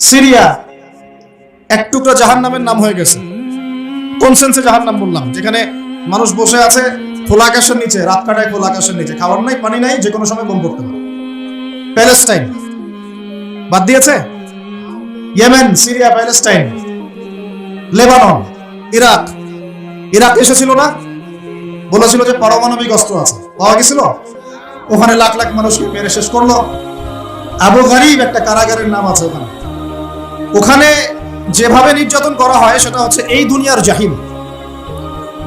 Syria এক টুকরা জাহান্নামের নাম হয়ে গেছে। কোন সেন্সে জাহান্নাম বললাম? যেখানে মানুষ বসে আছে খোলা আকাশের নিচে, রাত কাটায় খোলা আকাশের নিচে, খাবার নাই, পানি নাই, যে কোনো সময় বোম পড়তে পারে। প্যালেস্টাইন বাদ দিয়েছে? Yemen, Syria, Palestine, Lebanon, Iraq. Iraq এসেছিল না, বলেছিল যে পারমাণবিক অস্ত্র আছে, পাওয়া গেছিল। ওখানে লাখ লাখ মানুষকে মেরে শেষ করলো। আবু গারিব একটা কারাগারের নাম আছে ওখানে। ওখানে যেভাবে নির্যাতন করা হয় সেটা হচ্ছে এই দুনিয়ার জাহিম।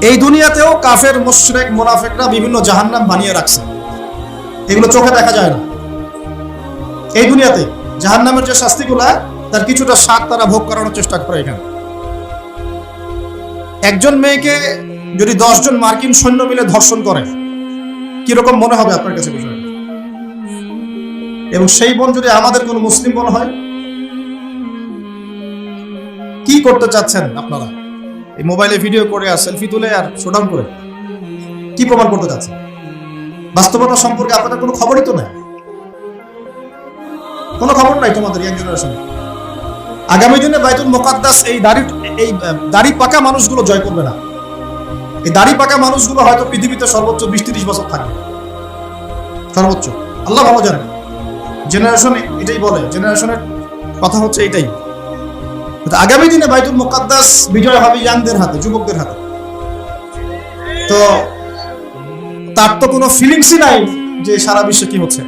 এই দুনিয়াতেও কাফের, মুশরিক, মুনাফিকরা বিভিন্ন জাহান্নাম বানিয়ে রাখছে, এগুলো চোখে দেখা যায় না। এই দুনিয়াতে জাহান্নামের যে শাস্তিগুলা, তার কিছুটা স্বাদ তারা ভোগ করানোর চেষ্টা করে। এখানে একজন মেয়েকে যদি 10 জন মার্কিন সৈন্য মিলে ধর্ষণ করে, কিরকম মনে হবে আপনার কাছে বিষয়টা? এবং সেই বোন যদি আমাদের কোন মুসলিম বোন হয়, কি করতে চাচ্ছেন আপনারা? এই মোবাইলে ভিডিও করে আর সেলফি তুলে আর শোডাউন করে কি প্রমাণ করতে চাচ্ছেন? বাস্তবতা সম্পর্কে আপনাদের কোনো খবরই তো নাই, কোনো খবর নাই তোমাদের ইয়াং জেনারেশনে। আগামী দিনে বাইতুল মুকাদ্দাস এই দাড়ি পাকা মানুষগুলো জয় করবে না। এই দাড়ি পাকা মানুষগুলো হয়তো পৃথিবীতে সর্বোচ্চ 20-30 বছর থাকবে, সর্বোচ্চ, আল্লাহ ভালো জানে। জেনারেশন এটাই বলে, জেনারেশনের কথা হচ্ছে এটাই। আগামী দিনে বাইতুল মুকাদ্দাস বিজয় হবে ইয়াংদের হাতে, যুবকদের হাতে। তো তার তো কোনো ফিলিংসই নাই যে সারা বিশ্বে কি হচ্ছে।